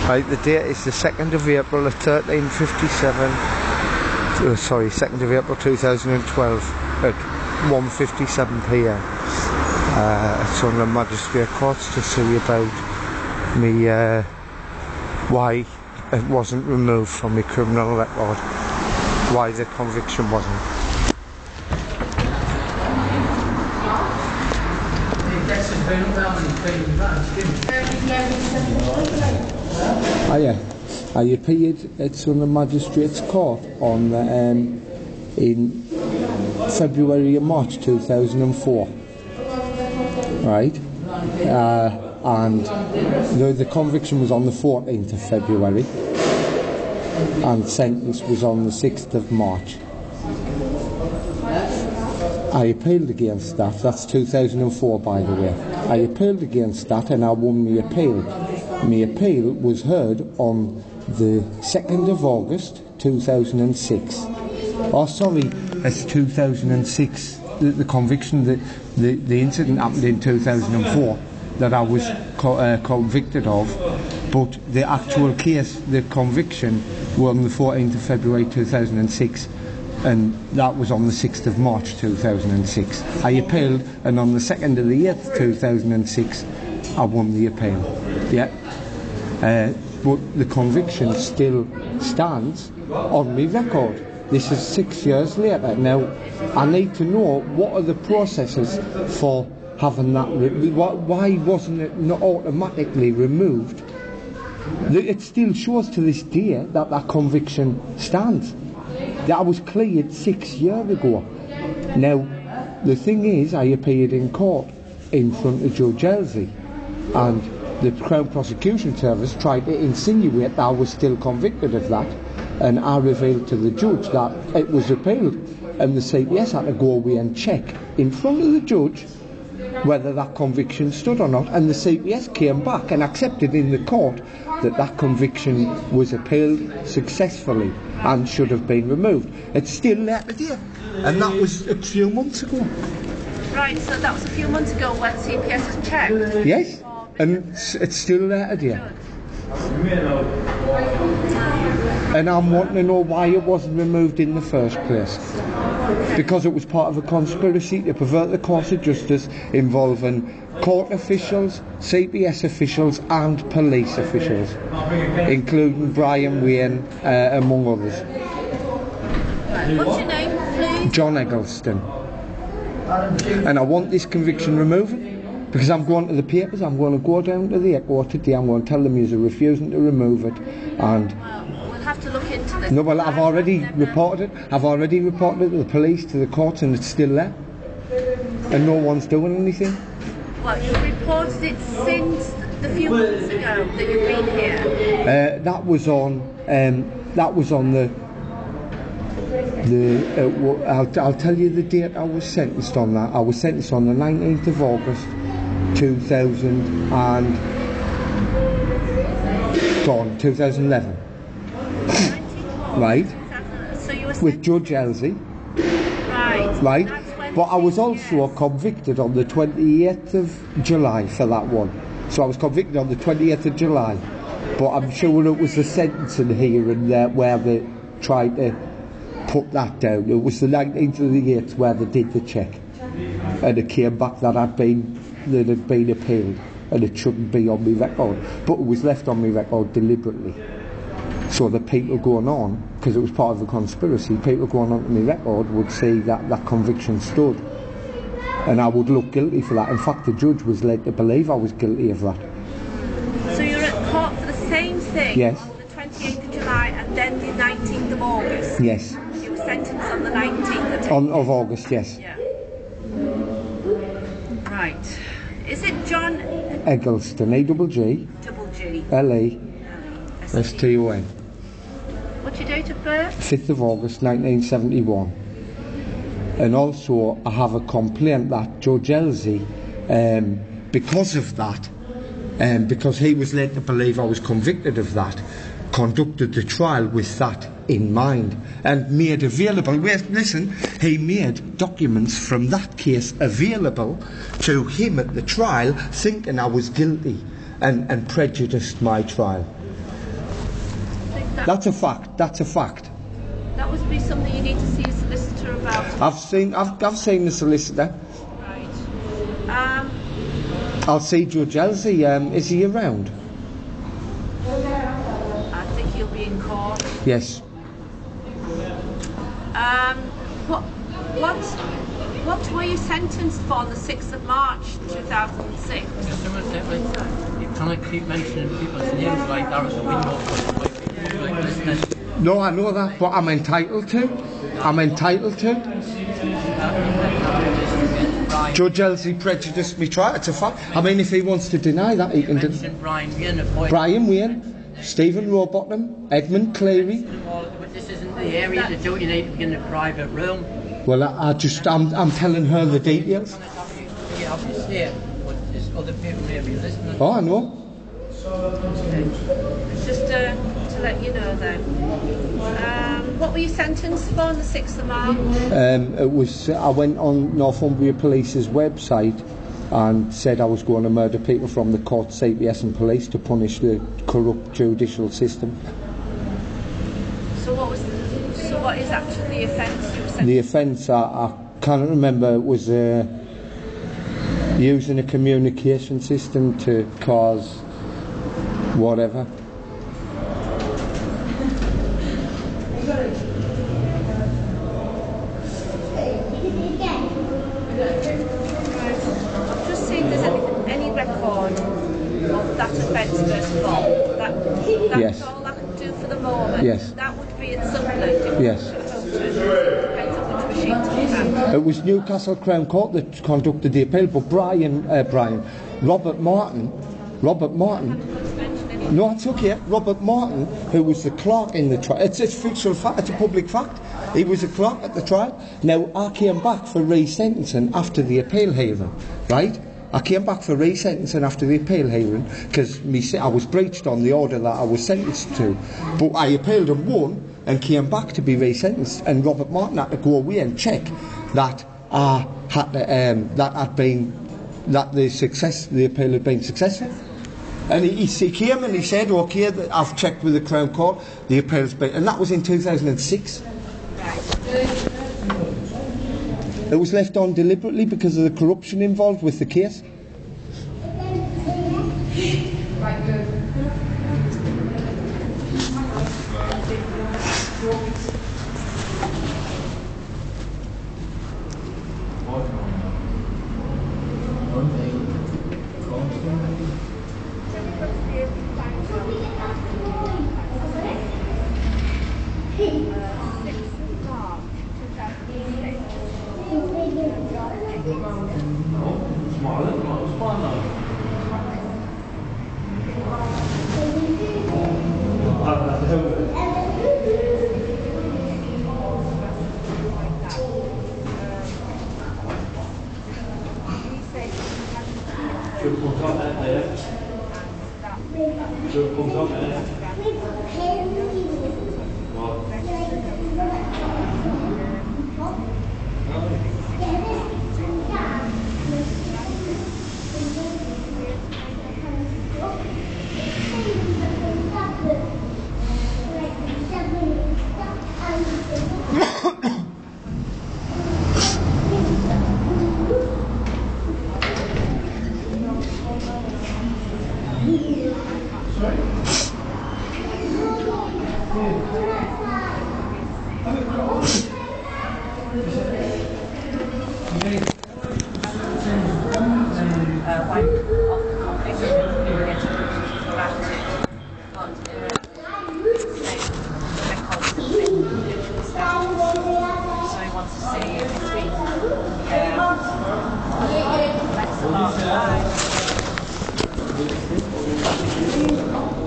Right, the date is the 2nd of April at 13:57. Sorry, 2nd of April 2012 at 1:57 p.m. At Sunderland Magistrate Courts to see about me why it wasn't removed from my criminal record, why the conviction wasn't. I appeared at Sunderland Magistrates Court on in February and March 2004, right? And the conviction was on the 14th of February and sentence was on the 6th of March. I appealed against that. That's 2004, by the way. I appealed against that and I won my appeal. My appeal was heard on the 2nd of August 2006. Oh, sorry, it's 2006. The conviction, the incident happened in 2004 that I was convicted of, but the actual case, the conviction, was on the 14th of February 2006. And that was on the 6th of March 2006. I appealed, and on the 2nd of the 8th 2006 I won the appeal. Yeah. But the conviction still stands on my record. This is 6 years later. Now I need to know what are the processes for having that why wasn't it not automatically removed? It still shows to this day that that conviction stands. That was cleared 6 years ago. Now, the thing is, I appeared in court in front of Judge Elsie, and the Crown Prosecution Service tried to insinuate that I was still convicted of that, and I revealed to the judge that it was appealed, and the CPS had to go away and check in front of the judge whether that conviction stood or not, and the CPS came back and accepted in the court that that conviction was appealed successfully and should have been removed. It's still there today, and that was a few months ago. Right, so that was a few months ago when CPS has checked? Yes, and it's still there today. And I'm wanting to know why it wasn't removed in the first place. Because it was part of a conspiracy to pervert the course of justice involving court officials, CPS officials and police officials, including Brian Wayne, among others. What's your name, please? John Eggleston. And I want this conviction removed because I'm going to the papers. I'm going to go down to the Echo today. I'm going to tell them you're refusing to remove it, and we'll have to look into this. No, well, I've already reported it. I've already reported it to the police, to the courts, and it's still there, and no one's doing anything. Well, you've reported it since the few months ago that you've been here. That was on the. I'll tell you the date I was sentenced on that. I was sentenced on the 19th of August 2011. Right. So you were with Judge Elsie. Right. But I was also convicted on the 28th of July for that one. So I was convicted on the 28th of July. But I'm sure it was the sentencing here and there where they tried to put that down. It was the 19th of the 8th where they did the check, and it came back that had been appealed and it shouldn't be on my record, but it was left on my record deliberately, so the people going on, because it was part of a conspiracy, people going on to my record would see that that conviction stood, and I would look guilty for that. In fact, the judge was led to believe I was guilty of that. So you're at court for the same thing? Yes. On the 28th of July and then the 19th of August? Yes. You were sentenced on the 19th of August, yes. Yeah. Right. Is it John Eggleston, E-double-G L-E-S-T-O-N. What's your date of birth? 5th of August 1971. And also I have a complaint that Judge Elsie, because of that, because he was led to believe I was convicted of that, conducted the trial with that in mind and made available, he made documents from that case available to him at the trial, thinking I was guilty, and prejudiced my trial. That's a fact. That's a fact. That would be something you need to see a solicitor about. I've seen the solicitor. Right. I'll see Judge Elsie. Is he around? I think he'll be in court. Yes. What were you sentenced for on the 6th of March 2006? You can't keep mentioning people's names like that at the window. Like listening. No, I know that, but I'm entitled to. I'm entitled to. Judge Elsie prejudiced me trial. It's a fact. I mean, if he wants to deny that, he can deny. Brian Wayne, Stephen Rowbottom, Edmund Cleary. But this isn't the area to do it. You need to be in a private room. Well, I'm telling her the details. You have to stay, but there's other people maybe listening. Oh, I know. Just to let you know then. What were you sentenced for on the 6th of March? I went on Northumbria Police's website and said I was going to murder people from the court, CPS and police to punish the corrupt judicial system. So what is actually the offence you were sentenced? The offence, I can't remember, was using a communication system to cause whatever. I've just seen if there's any record of that offence first of all. That's Yes. all I can do for the moment. Yes. That would be at Sunderland. Yes. Depends on which machine to look at. It was Newcastle Crown Court that conducted the appeal, but Robert Martin, no, it's okay, Robert Martin, who was the clerk in the trial, it's a fictional fact, it's a public fact, he was a clerk at the trial. Now, I came back for resentencing after the appeal hearing, right? I came back for resentencing after the appeal hearing because I was breached on the order that I was sentenced to, but I appealed and won and came back to be resentenced, and Robert Martin had to go away and check that I had to, that the appeal had been successful. And he came and he said, okay, I've checked with the Crown Court, the appeal's been, and that was in 2006. It was left on deliberately because of the corruption involved with the case.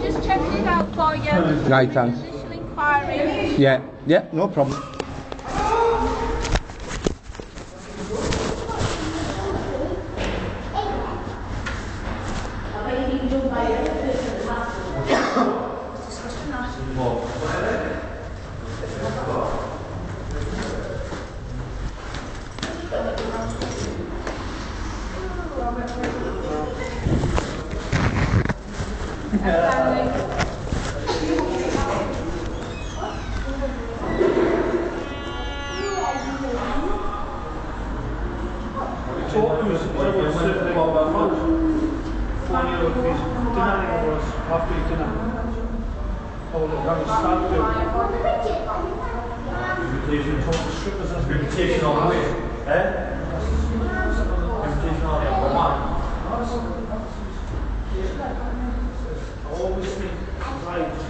Just checking it out for you. Right, thanks. Initial inquiry. Yeah, no problem. Invitation on the way. Invitation on the way. I always think, right, just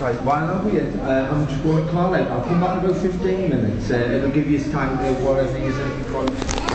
Right, while I'm here, I'm just going to call out. I'll come back in about 15 minutes. It'll give you time to whatever you're looking for.